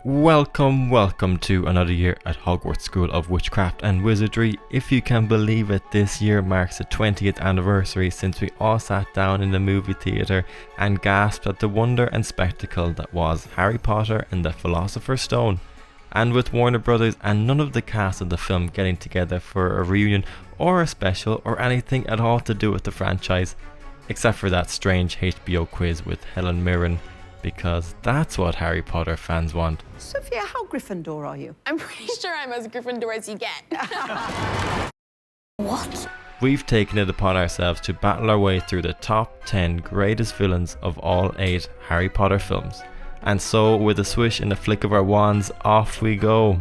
Welcome to another year at Hogwarts School of Witchcraft and Wizardry. If you can believe it, this year marks the 20th anniversary since we all sat down in the movie theatre and gasped at the wonder and spectacle that was Harry Potter and the Philosopher's Stone. And with Warner Brothers and none of the cast of the film getting together for a reunion or a special or anything at all to do with the franchise, except for that strange HBO quiz with Helen Mirren, because that's what Harry Potter fans want. Sophia, how Gryffindor are you? I'm pretty sure I'm as Gryffindor as you get. What? We've taken it upon ourselves to battle our way through the top 10 greatest villains of all 8 Harry Potter films. And so, with a swish and a flick of our wands, off we go.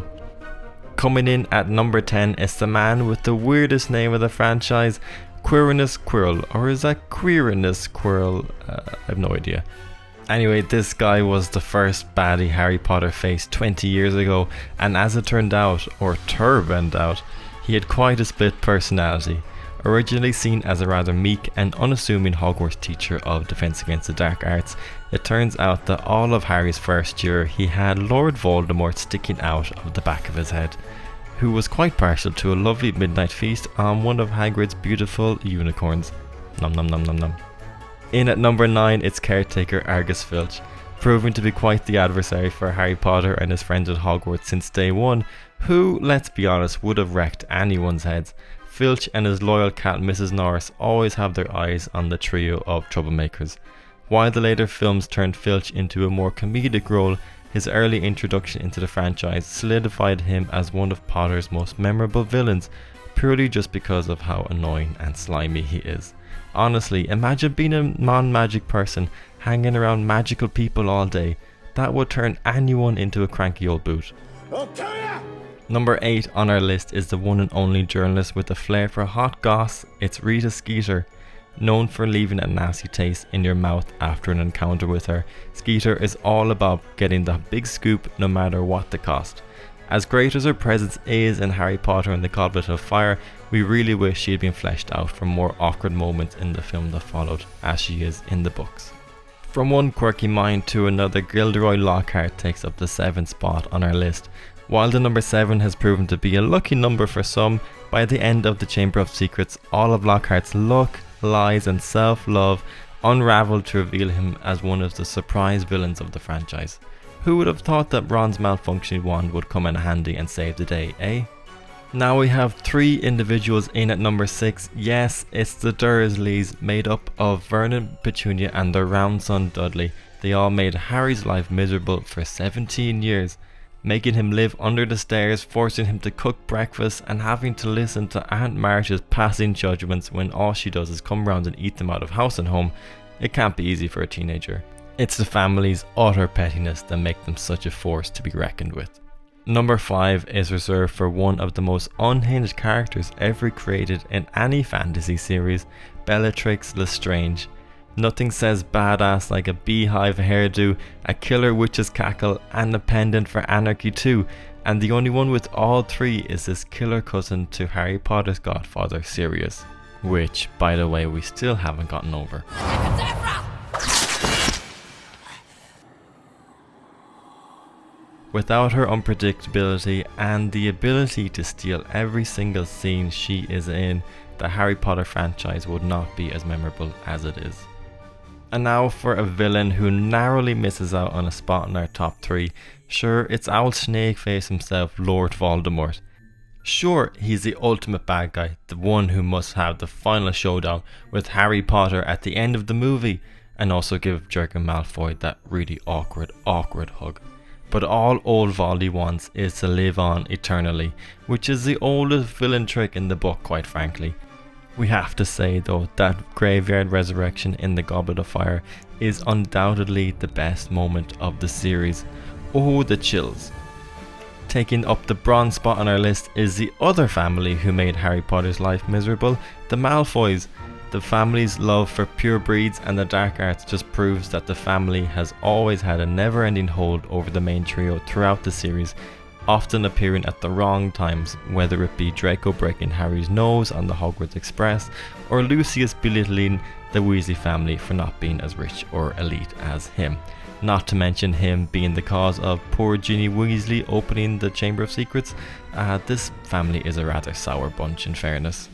Coming in at number 10 is the man with the weirdest name of the franchise, QUIRINUS QUIRRELL, or is that QUIRINUS QUIRRELL? I have no idea. Anyway, this guy was the first baddie Harry Potter faced 20 years ago, and as it turned out, or turned out, he had quite a split personality. Originally seen as a rather meek and unassuming Hogwarts teacher of Defense Against the Dark Arts, it turns out that all of Harry's first year he had Lord Voldemort sticking out of the back of his head, who was quite partial to a lovely midnight feast on one of Hagrid's beautiful unicorns. Nom nom nom nom nom. In at number 9, it's caretaker Argus Filch, proving to be quite the adversary for Harry Potter and his friends at Hogwarts since day one, who, let's be honest, would have wrecked anyone's heads. Filch and his loyal cat Mrs. Norris always have their eyes on the trio of troublemakers. While the later films turned Filch into a more comedic role, his early introduction into the franchise solidified him as one of Potter's most memorable villains, purely just because of how annoying and slimy he is. Honestly, imagine being a non-magic person hanging around magical people all day. That would turn anyone into a cranky old boot. Number 8 on our list is the one and only journalist with a flair for hot goss. It's Rita Skeeter. Known for leaving a nasty taste in your mouth after an encounter with her, Skeeter is all about getting the big scoop no matter what the cost. As great as her presence is in Harry Potter and the Goblet of Fire, we really wish she had been fleshed out for more awkward moments in the film that followed, as she is in the books. From one quirky mind to another, Gilderoy Lockhart takes up the 7th spot on our list. While the number 7 has proven to be a lucky number for some, by the end of the Chamber of Secrets, all of Lockhart's luck, lies and self-love unraveled to reveal him as one of the surprise villains of the franchise. Who would have thought that Ron's malfunctioning wand would come in handy and save the day, eh? Now we have 3 individuals in at number 6. Yes, it's the Dursleys, made up of Vernon, Petunia and their round son Dudley. They all made Harry's life miserable for 17 years, making him live under the stairs, forcing him to cook breakfast and having to listen to Aunt March's passing judgments when all she does is come round and eat them out of house and home. It can't be easy for a teenager. It's the family's utter pettiness that make them such a force to be reckoned with. Number 5 is reserved for one of the most unhinged characters ever created in any fantasy series, Bellatrix Lestrange. Nothing says badass like a beehive hairdo, a killer witch's cackle, and a pendant for anarchy too, and the only one with all 3 is this killer cousin to Harry Potter's godfather Sirius, which, by the way, we still haven't gotten over. Without her unpredictability and the ability to steal every single scene she is in, the Harry Potter franchise would not be as memorable as it is. And now for a villain who narrowly misses out on a spot in our top 3. Sure, it's old Snakeface himself, Lord Voldemort. Sure, he's the ultimate bad guy, the one who must have the final showdown with Harry Potter at the end of the movie, and also give Draco Malfoy that really awkward hug. But all old Voldy wants is to live on eternally, which is the oldest villain trick in the book, quite frankly. We have to say though that graveyard resurrection in the Goblet of Fire is undoubtedly the best moment of the series. Oh, the chills. Taking up the bronze spot on our list is the other family who made Harry Potter's life miserable, the Malfoys. The family's love for pure breeds and the dark arts just proves that the family has always had a never-ending hold over the main trio throughout the series, often appearing at the wrong times, whether it be Draco breaking Harry's nose on the Hogwarts Express, or Lucius belittling the Weasley family for not being as rich or elite as him. Not to mention him being the cause of poor Ginny Weasley opening the Chamber of Secrets. This family is a rather sour bunch, in fairness.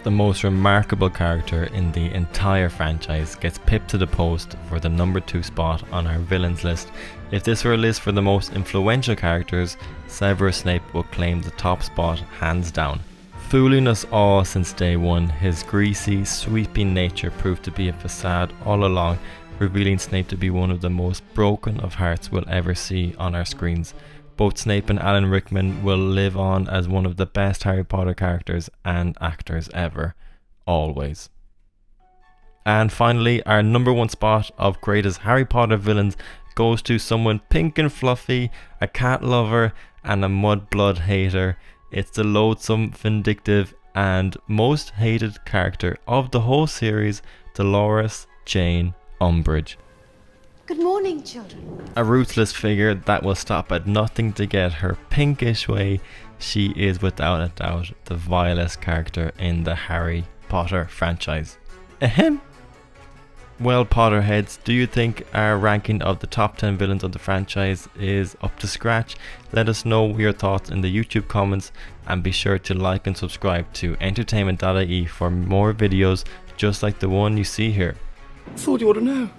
The most remarkable character in the entire franchise gets pipped to the post for the number 2 spot on our villains list. If this were a list for the most influential characters, Severus Snape will claim the top spot hands down. Fooling us all since day one, his greasy, sweeping nature proved to be a facade all along, revealing Snape to be one of the most broken of hearts we'll ever see on our screens. Both Snape and Alan Rickman will live on as one of the best Harry Potter characters and actors ever, always. And finally, our number 1 spot of greatest Harry Potter villains goes to someone pink and fluffy, a cat lover, and a mudblood hater. It's the loathsome, vindictive, and most hated character of the whole series, Dolores Jane Umbridge. Good morning, children. A ruthless figure that will stop at nothing to get her pinkish way, she is without a doubt the vilest character in the Harry Potter franchise. Ahem. Well, Potterheads, do you think our ranking of the top 10 villains of the franchise is up to scratch? Let us know your thoughts in the YouTube comments, and be sure to like and subscribe to entertainment.ie for more videos just like the one you see here. That's all you want to know.